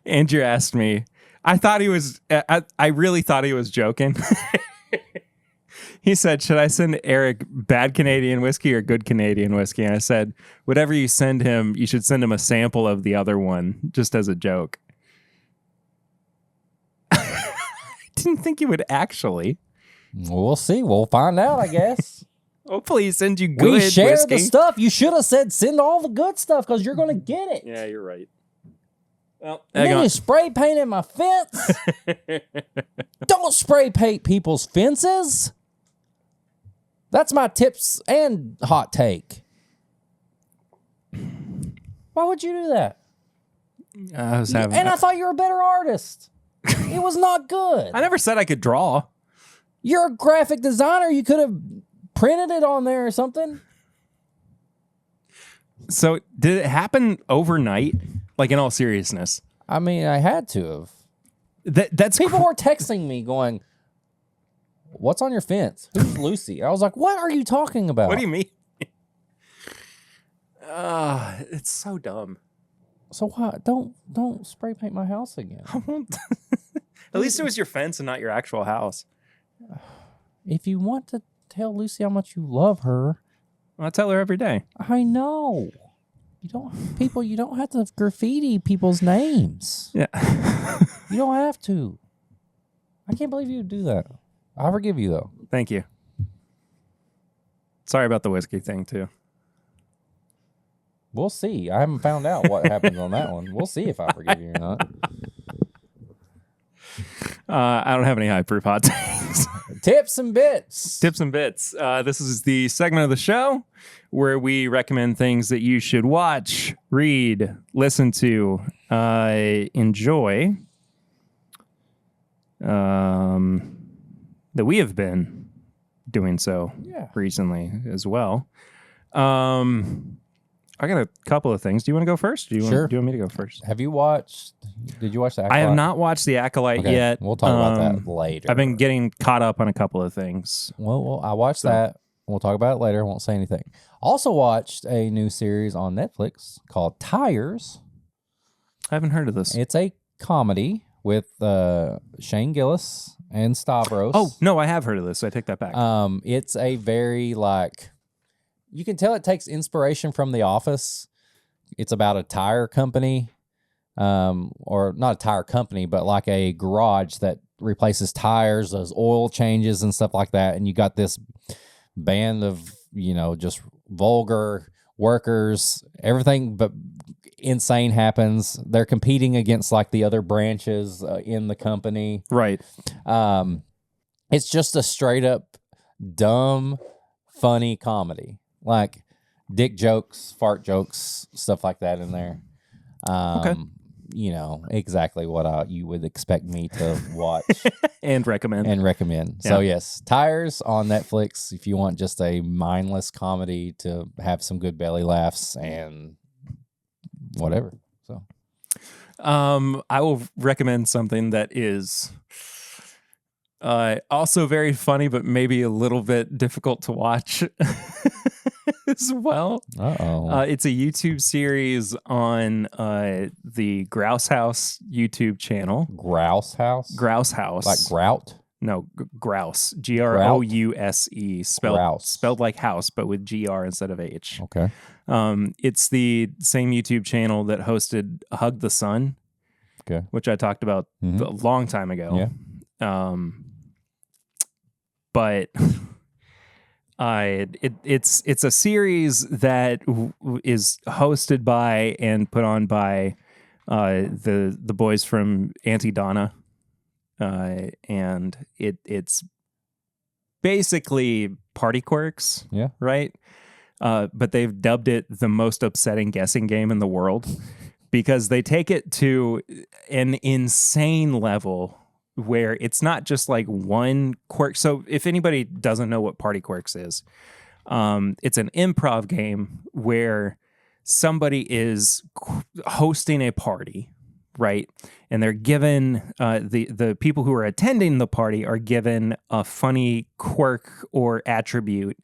Andrew asked me, I really thought he was joking. He said, should I send Eric bad Canadian whiskey or good Canadian whiskey? And I said, whatever you send him, you should send him a sample of the other one, just as a joke. I didn't think he would actually. We'll see. We'll find out, I guess. Hopefully he sends you good We share whiskey. the stuff. You should have said send all the good stuff because you're going to get it. Yeah, you're right. Well, And then you spray painted my fence. Don't spray paint people's fences. That's my tips and hot take. Why would you do that? I thought you were a better artist. It was not good. I never said I could draw. You're a graphic designer. You could have printed it on there or something. So did it happen overnight? Like, in all seriousness? I mean, I had to have. That's People were texting me going, "What's on your fence? Who's Lucy?" I was like, "What are you talking about?" What do you mean? It's so dumb. So what? Don't spray paint my house again. I won't. At least it was your fence and not your actual house. If you want to tell Lucy how much you love her, I tell her every day. I know. You don't have to graffiti people's names. Yeah. You don't have to. I can't believe you would do that. I forgive you though. Thank you. Sorry about the whiskey thing too. We'll see. I haven't found out what happens on that one. We'll see if I forgive you or not. I don't have any high proof hot takes. Tips and bits. Tips and bits. This is the segment of the show where we recommend things that you should watch, read, listen to, enjoy. That we have been doing so recently as well. I got a couple of things. Do you want to go first? Do you want me to go first? Did you watch The Acolyte? I have not watched The Acolyte yet. We'll talk about that later. I've been getting caught up on a couple of things. Well, I watched that. We'll talk about it later. I won't say anything. Also watched a new series on Netflix called Tires. I haven't heard of this. It's a comedy with Shane Gillis and Stavros. Oh, no, I have heard of this. So I take that back. It's a very you can tell it takes inspiration from The Office. It's about a tire company, or not a tire company, but like a garage that replaces tires, does oil changes and stuff like that. And you got this band of, just vulgar workers, everything but insane happens. They're competing against the other branches in the company. Right. It's just a straight up dumb, funny comedy. Like dick jokes, fart jokes, stuff like that in there. Okay. Exactly what you would expect me to watch and recommend. Yeah. So yes, Tires on Netflix if you want just a mindless comedy to have some good belly laughs and whatever. So I will recommend something that is also very funny, but maybe a little bit difficult to watch as well. It's a YouTube series on the Grouse House YouTube channel. Grouse House? Grouse House. Like grout? No, grouse. Grouse. Spelled like house, but with GR instead of H. Okay. It's the same YouTube channel that hosted Hug the Sun, which I talked about a long time ago. Yeah. But it's a series that is hosted by and put on by the boys from Auntie Donna, and it's basically party quirks, right? But they've dubbed it the most upsetting guessing game in the world because they take it to an insane level where it's not just like one quirk. So if anybody doesn't know what party quirks is, it's an improv game where somebody is hosting a party, right? And they're given, the people who are attending the party are given a funny quirk or attribute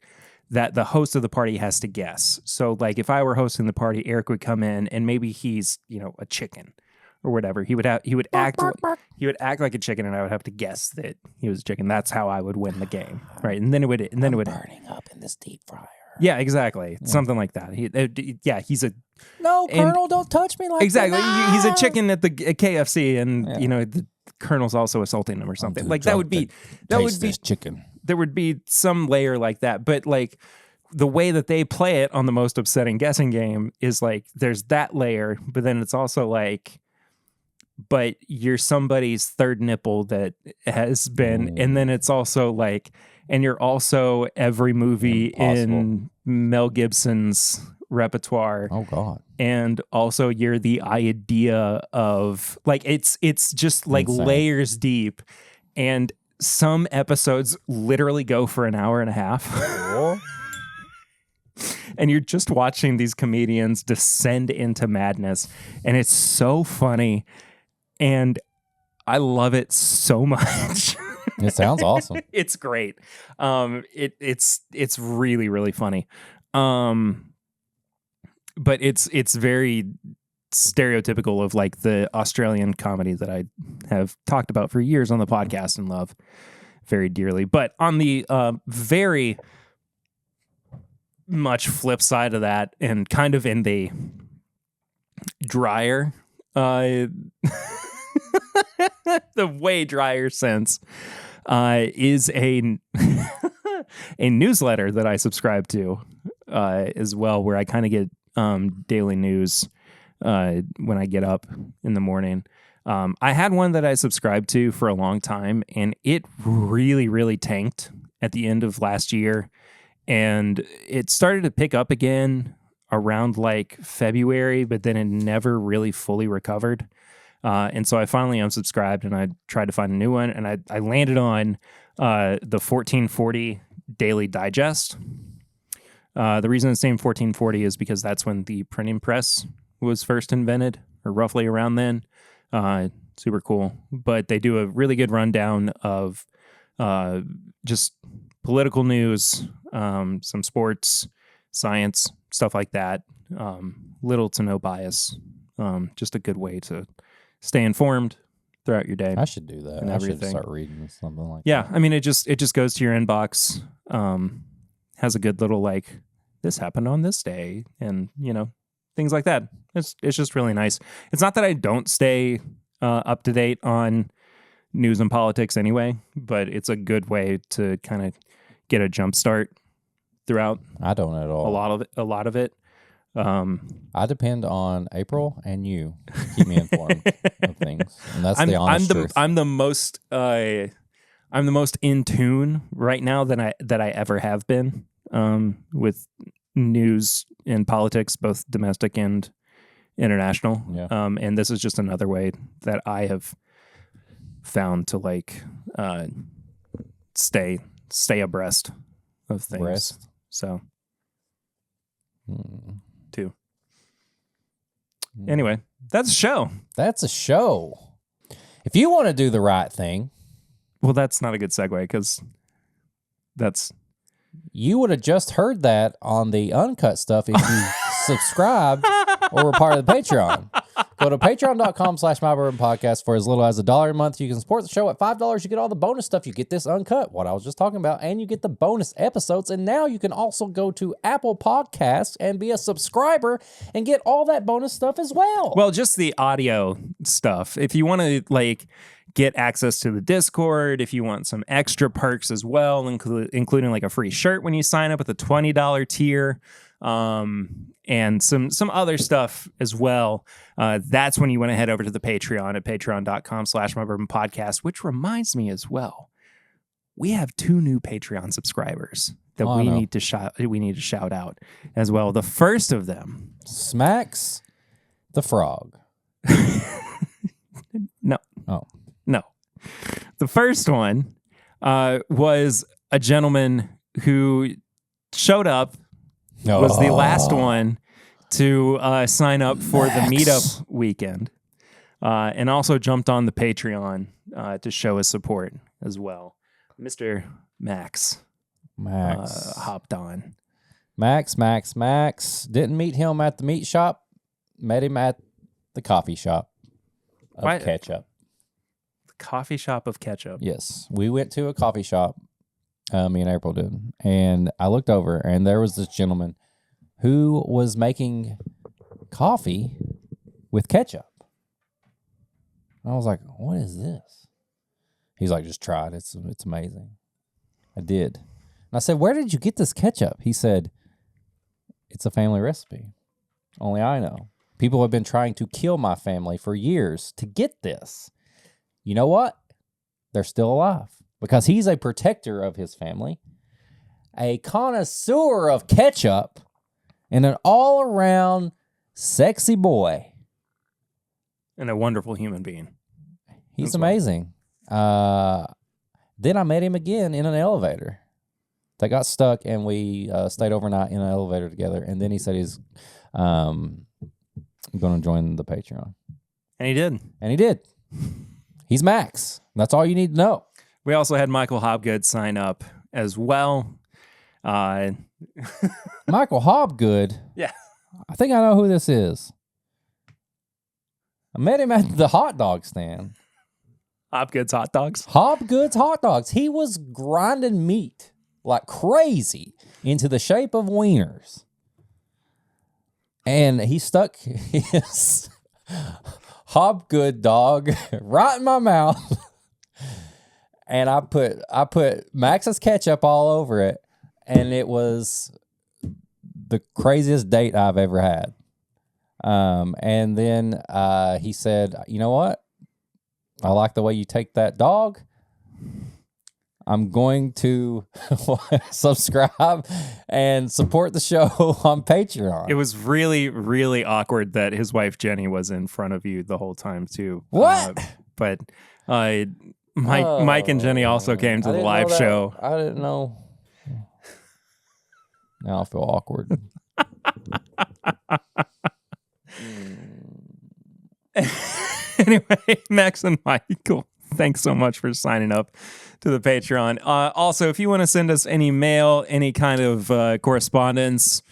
that the host of the party has to guess. So like if I were hosting the party, Eric would come in and maybe he's, a chicken or whatever. He would act like a chicken and I would have to guess that he was a chicken. That's how I would win the game. Right. And then it would burning up in this deep fryer. Yeah, exactly. Yeah. Something like that. He's a Colonel, don't touch me like exactly. that. He's a chicken at the KFC, and the Colonel's also assaulting him or something. Like that would be chicken. There would be some layer like that, but like the way that they play it on the most upsetting guessing game is like there's that layer, but then it's also like, but you're somebody's third nipple that has been, and then it's also like, and you're also every movie in Mel Gibson's repertoire. Oh God. And also you're the idea of like, it's just like insane. Layers deep. And some episodes literally go for an hour and a half. and you're just watching these comedians descend into madness, and it's so funny, and I love it so much. It sounds awesome. It's great. It's really, really funny. But it's very stereotypical of like the Australian comedy that I have talked about for years on the podcast and love very dearly. But on the very much flip side of that, and kind of in the drier, the way drier sense, is a a newsletter that I subscribe to as well, where I kind of get daily news when I get up in the morning. I had one that I subscribed to for a long time, and it really, really tanked at the end of last year. And it started to pick up again around like February, but then it never really fully recovered. And so I finally unsubscribed, and I tried to find a new one, and I landed on the 1440 Daily Digest. The reason it's named 1440 is because that's when the printing press was first invented, or roughly around then. Super cool. But they do a really good rundown of just political news, some sports, science, stuff like that. Little to no bias. Just a good way to stay informed throughout your day. I should do that. And I should everything. start reading something like that. Yeah, I mean, it just goes to your inbox. Has a good little like, this happened on this day, and things like that. It's just really nice. It's not that I don't stay up to date on news and politics anyway, but it's a good way to kind of get a jump start throughout. I don't at all. A lot of it. I depend on April and you to keep me informed of things, and that's the honest truth. I'm the most in tune right now than I ever have been with news and politics, both domestic and international. Yeah. And this is just another way that I have found to like stay abreast of things. So too. Anyway, that's a show. That's a show. If you want to do the right thing, well, that's not a good segue because you would have just heard that on the uncut stuff if you subscribed or were part of the Patreon. Go to patreon.com/MyBourbonPodcast for as little as $1 a month. You can support the show at $5. You get all the bonus stuff. You get this uncut, what I was just talking about, and you get the bonus episodes. And now you can also go to Apple Podcasts and be a subscriber and get all that bonus stuff as well. Well, just the audio stuff. If you want to like get access to the Discord, if you want some extra perks as well, including like a free shirt when you sign up with a $20 tier, and some other stuff as well. That's when you want to head over to the Patreon at patreon.com/MyBourbonPodcast, which reminds me as well, we have 2 new Patreon subscribers that we need to shout out as well. The first of them, Smacks the Frog. No. Oh. No. The first one was a gentleman who showed up, was the last one to sign up for the meetup weekend, and also jumped on the Patreon to show his support as well. Mr. Max hopped on. Max. Didn't meet him at the meat shop. Met him at the coffee shop of ketchup. The coffee shop of ketchup. Yes. We went to a coffee shop, me and April did, and I looked over, and there was this gentleman who was making coffee with ketchup. I was like, what is this? He's like, just try it. It's amazing. I did. And I said, where did you get this ketchup? He said, it's a family recipe. Only I know. People have been trying to kill my family for years to get this. You know what? They're still alive because he's a protector of his family, a connoisseur of ketchup, and an all-around sexy boy. And a wonderful human being. He's amazing. Then I met him again in an elevator. that got stuck, and we stayed overnight in an elevator together. And then he said he's going to join the Patreon. And he did. And he did. He's Max. That's all you need to know. We also had Michael Hobgood sign up as well. Michael Hobgood? Yeah. I think I know who this is. I met him at the hot dog stand. Hobgood's Hot Dogs? Hobgood's Hot Dogs. He was grinding meat like crazy into the shape of wieners. And he stuck his Hobgood dog right in my mouth. And I put Max's ketchup all over it. And it was the craziest date I've ever had. And then he said, you know what? I like the way you take that dog. I'm going to subscribe and support the show on Patreon. It was really, really awkward that his wife Jenny was in front of you the whole time too. What? But Mike and Jenny also came to the live show. I didn't know. Now I feel awkward. Anyway, Max and Michael, thanks so much for signing up to the Patreon. Also, if you want to send us any mail, any kind of correspondence,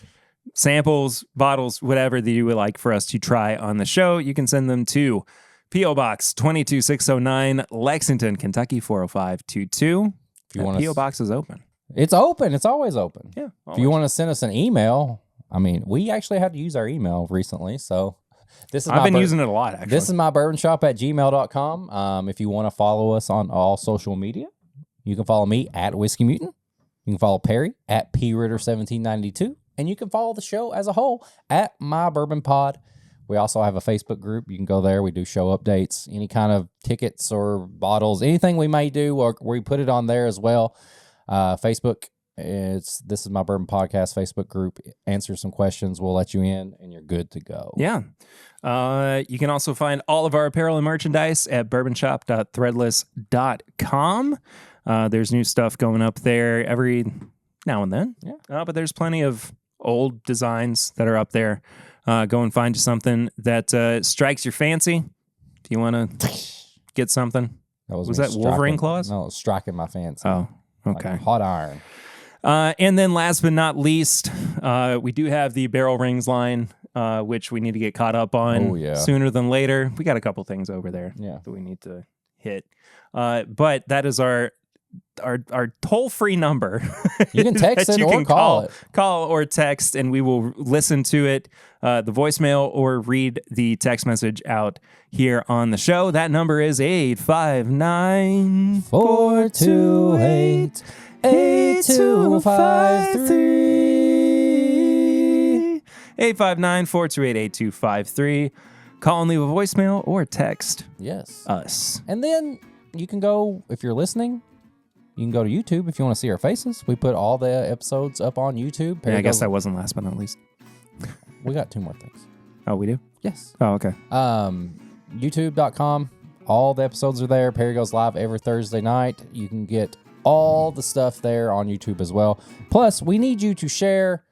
samples, bottles, whatever that you would like for us to try on the show, you can send them to P.O. Box 22609, Lexington, Kentucky 40522. P.O. Box is open. It's open. It's always open. Yeah. Always. If you want to send us an email, I mean, we actually had to use our email recently, so... I've been using it a lot, actually. This is mybourbonshop@gmail.com. If you want to follow us on all social media, you can follow me at Whiskey Mutant. You can follow Perry at PRitter1792. And you can follow the show as a whole at My Bourbon Pod. We also have a Facebook group. You can go there. We do show updates, any kind of tickets or bottles, anything we may do, or we put it on there as well. Facebook, This Is My Bourbon Podcast Facebook group. Answer some questions. We'll let you in, and you're good to go. Yeah. You can also find all of our apparel and merchandise at bourbonshop.threadless.com. There's new stuff going up there every now and then. Yeah. But there's plenty of old designs that are up there. Go and find you something that strikes your fancy. Do you want to get something? Was that Wolverine claws? No, it was striking my fancy. Oh, okay. Like hot iron. And then last but not least, we do have the barrel rings line, which we need to get caught up on sooner than later. We got a couple things over there that we need to hit. But that is our toll-free number. You can text it or call it. Call or text, and we will listen to it, the voicemail, or read the text message out here on the show. That number is 859-428 8253. 859-428-8253. Call and leave a voicemail or text us. And then you can go, if you're listening, you can go to YouTube if you want to see our faces. We put all the episodes up on YouTube. Yeah, I guess that wasn't last but not least. We got two more things. Oh, we do? Yes. Oh, okay. YouTube.com. All the episodes are there. Perry goes live every Thursday night. You can get all the stuff there on YouTube as well. Plus, we need you to share,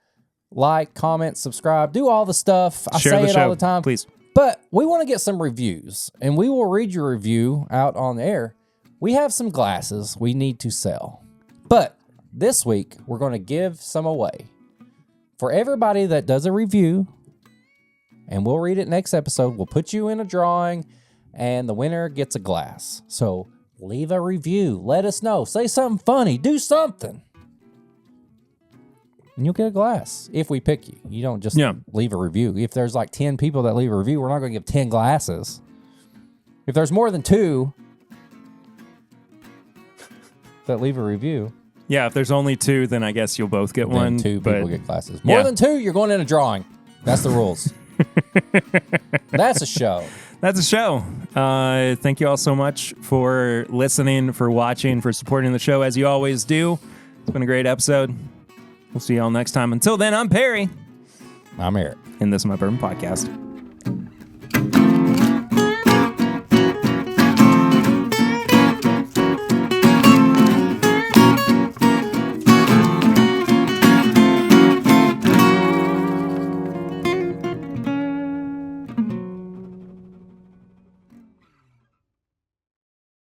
like, comment, subscribe, do all the stuff. I say it all the time. Please. But we want to get some reviews, and we will read your review out on the air. We have some glasses we need to sell. But this week, we're going to give some away. For everybody that does a review, and we'll read it next episode, we'll put you in a drawing, and the winner gets a glass. So leave a review. Let us know. Say something funny. Do something. And you'll get a glass if we pick you. You don't just leave a review. If there's like 10 people that leave a review, we're not going to give 10 glasses. If there's more than 2 that leave a review. Yeah, if there's only 2, then I guess you'll both get one. 2 people get glasses. More than 2, you're going in a drawing. That's the rules. That's a show. That's a show. Thank you all so much for listening, for watching, for supporting the show as you always do. It's been a great episode. We'll see you all next time. Until then, I'm Perry. I'm Eric. And this is My Bourbon Podcast.